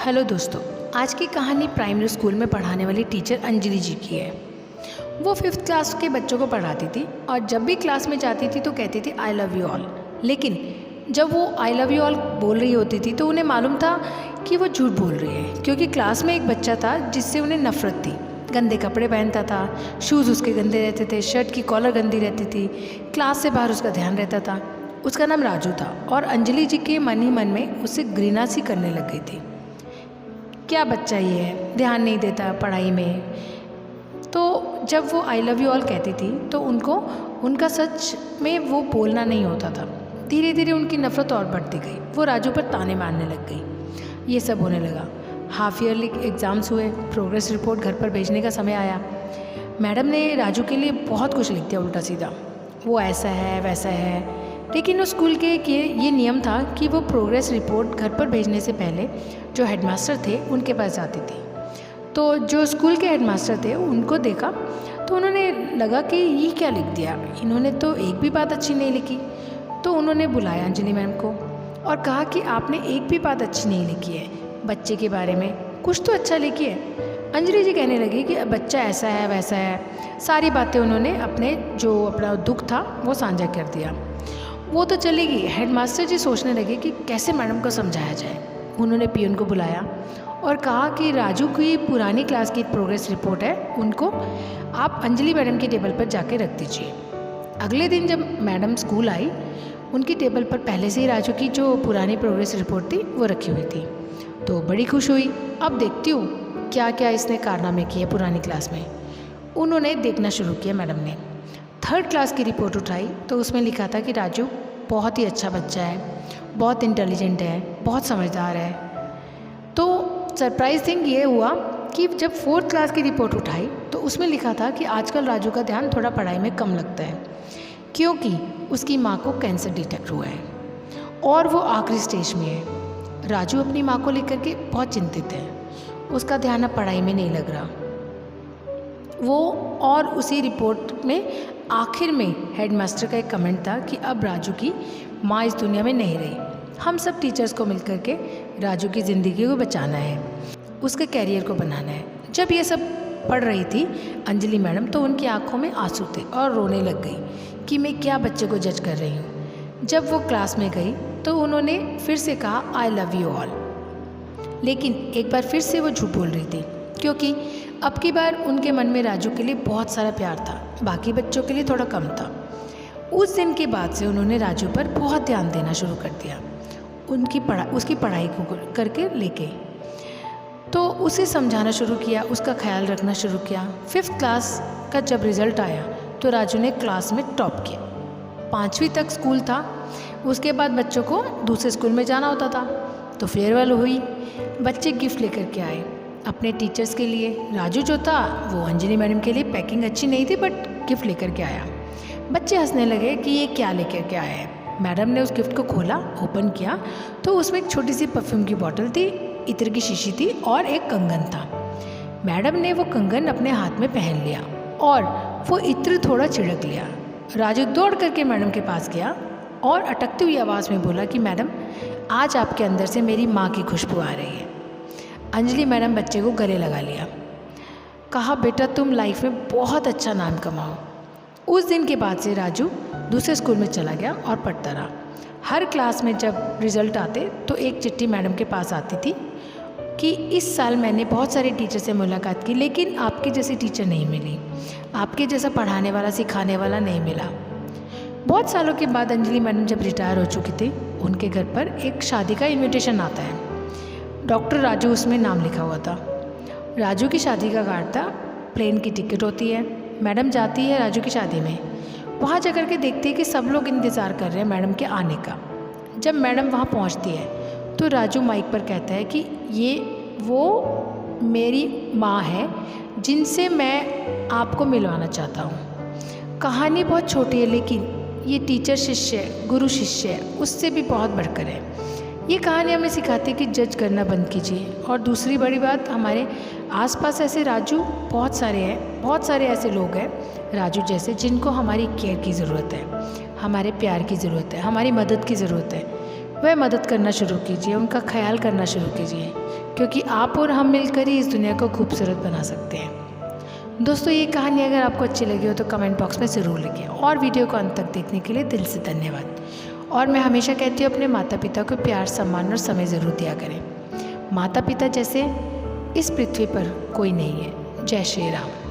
Hello दोस्तों, आज की कहानी प्राइमरी स्कूल में पढ़ाने वाली टीचर अंजलि जी की है। वो 5th क्लास के बच्चों को पढ़ाती थी और जब भी क्लास में जाती थी तो कहती थी आई लव यू ऑल। लेकिन जब वो आई लव यू ऑल बोल रही होती थी तो उन्हें मालूम था कि वो झूठ बोल रही है, क्योंकि क्लास में एक बच्चा था जिससे उन्हें नफरत थी। गंदे कपड़े पहनता था, शूज़ उसके गंदे रहते थे, शर्ट की कॉलर गंदी रहती थी, क्लास से बाहर उसका ध्यान रहता था। उसका नाम राजू था और अंजलि जी के मन ही मन में उससे घृणा सी करने लग गई थी। क्या बच्चा ये है, ध्यान नहीं देता पढ़ाई में। तो जब वो आई लव यू ऑल कहती थी तो उनका सच में वो बोलना नहीं होता था। धीरे धीरे उनकी नफ़रत और बढ़ती गई। वो राजू पर ताने मारने लग गई। ये सब होने लगा। हाफ ईयरली एग्ज़ाम्स हुए, प्रोग्रेस रिपोर्ट घर पर भेजने का समय आया। मैडम ने राजू के लिए बहुत कुछ लिख दिया उल्टा सीधा। वो ऐसा है वैसा है, लेकिन उस स्कूल के ये नियम था कि वो प्रोग्रेस रिपोर्ट घर पर भेजने से पहले जो हेडमास्टर थे उनके पास जाती थी। तो जो स्कूल के हेडमास्टर थे उनको देखा तो उन्होंने लगा कि ये क्या लिख दिया, इन्होंने तो एक भी बात अच्छी नहीं लिखी। तो उन्होंने बुलाया अंजलि मैम को और कहा कि आपने एक भी बात अच्छी नहीं लिखी है, बच्चे के बारे में कुछ तो अच्छा लिखिए। अंजलि जी कहने लगी कि बच्चा ऐसा है वैसा है। सारी बातें उन्होंने अपना दुख था वो साझा कर दिया। वो तो चली गई। हेडमास्टर जी सोचने लगे कि कैसे मैडम को समझाया जाए। उन्होंने पियून को बुलाया और कहा कि राजू की पुरानी क्लास की प्रोग्रेस रिपोर्ट है, उनको आप अंजलि मैडम की टेबल पर जाके रख दीजिए। अगले दिन जब मैडम स्कूल आई, उनकी टेबल पर पहले से ही राजू की जो पुरानी प्रोग्रेस रिपोर्ट थी वो रखी हुई थी। तो बड़ी खुश हुई। अब देखती हूँ क्या क्या इसने कारनामे किए पुरानी क्लास में। उन्होंने देखना शुरू किया। मैडम ने 3rd क्लास की रिपोर्ट उठाई तो उसमें लिखा था कि राजू बहुत ही अच्छा बच्चा है, बहुत इंटेलिजेंट है, बहुत समझदार है। तो सरप्राइज थिंग ये हुआ कि जब 4th क्लास की रिपोर्ट उठाई तो उसमें लिखा था कि आजकल राजू का ध्यान थोड़ा पढ़ाई में कम लगता है, क्योंकि उसकी माँ को कैंसर डिटेक्ट हुआ है और वो आखिरी स्टेज में है। राजू अपनी माँ को लेकर के बहुत चिंतित है, उसका ध्यान अब पढ़ाई में नहीं लग रहा। वो और उसी रिपोर्ट में आखिर में हेडमास्टर का एक कमेंट था कि अब राजू की माँ इस दुनिया में नहीं रही। हम सब टीचर्स को मिलकर के राजू की ज़िंदगी को बचाना है, उसके कैरियर को बनाना है। जब ये सब पढ़ रही थी अंजलि मैडम तो उनकी आंखों में आंसू थे और रोने लग गई कि मैं क्या बच्चे को जज कर रही हूँ। जब वो क्लास में गई तो उन्होंने फिर से कहा आई लव यू ऑल। लेकिन एक बार फिर से वो झूठ बोल रही थी, क्योंकि अब की बार उनके मन में राजू के लिए बहुत सारा प्यार था, बाकी बच्चों के लिए थोड़ा कम था। उस दिन के बाद से उन्होंने राजू पर बहुत ध्यान देना शुरू कर दिया, उसकी पढ़ाई को करके लेके। तो उसे समझाना शुरू किया, उसका ख्याल रखना शुरू किया। 5th क्लास का जब रिज़ल्ट आया तो राजू ने क्लास में टॉप किया। 5वीं तक स्कूल था, उसके बाद बच्चों को दूसरे स्कूल में जाना होता था। तो फेयरवेल हुई, बच्चे गिफ्ट लेकर के आए अपने टीचर्स के लिए। राजू जो था वो अंजलि मैडम के लिए पैकिंग अच्छी नहीं थी बट गिफ्ट लेकर के आया। बच्चे हंसने लगे कि ये क्या लेकर के आया है। मैडम ने उस गिफ्ट को खोला, ओपन किया तो उसमें एक छोटी सी परफ्यूम की बॉटल थी, इत्र की शीशी थी और एक कंगन था। मैडम ने वो कंगन अपने हाथ में पहन लिया और वो इत्र थोड़ा छिड़क लिया। राजू दौड़ करके मैडम के पास गया और अटकती हुई आवाज़ में बोला कि मैडम, आज आपके अंदर से मेरी माँ की खुशबू आ रही है। अंजलि मैडम बच्चे को गले लगा लिया, कहा बेटा तुम लाइफ में बहुत अच्छा नाम कमाओ। उस दिन के बाद से राजू दूसरे स्कूल में चला गया और पढ़ता रहा। हर क्लास में जब रिज़ल्ट आते तो एक चिट्ठी मैडम के पास आती थी कि इस साल मैंने बहुत सारे टीचर से मुलाकात की, लेकिन आपके जैसी टीचर नहीं मिली, आपके जैसा पढ़ाने वाला सिखाने वाला नहीं मिला। बहुत सालों के बाद अंजलि मैडम जब रिटायर हो चुकी थी, उनके घर पर एक शादी का इन्विटेशन आता है। डॉक्टर राजू उसमें नाम लिखा हुआ था। राजू की शादी का कार्ड था, प्लेन की टिकट होती है। मैडम जाती है राजू की शादी में, वहाँ जाकर के देखती है कि सब लोग इंतज़ार कर रहे हैं मैडम के आने का। जब मैडम वहाँ पहुँचती है तो राजू माइक पर कहता है कि ये वो मेरी माँ है जिनसे मैं आपको मिलवाना चाहता हूँ। कहानी बहुत छोटी है लेकिन ये टीचर शिष्य, गुरु शिष्य, उससे भी बहुत बढ़कर है। ये कहानी हमें सिखाती है कि जज करना बंद कीजिए। और दूसरी बड़ी बात, हमारे आसपास ऐसे राजू बहुत सारे हैं, बहुत सारे ऐसे लोग हैं राजू जैसे, जिनको हमारी केयर की ज़रूरत है, हमारे प्यार की ज़रूरत है, हमारी मदद की ज़रूरत है। वह मदद करना शुरू कीजिए, उनका ख्याल करना शुरू कीजिए। क्योंकि आप और हम मिलकर ही इस दुनिया को खूबसूरत बना सकते हैं। दोस्तों, ये कहानी अगर आपको अच्छी लगी हो तो कमेंट बॉक्स में ज़रूर लिखें और वीडियो को अंत तक देखने के लिए दिल से धन्यवाद। और मैं हमेशा कहती हूँ, अपने माता पिता को प्यार, सम्मान और समय ज़रूर दिया करें। माता पिता जैसे इस पृथ्वी पर कोई नहीं है। जय श्री राम।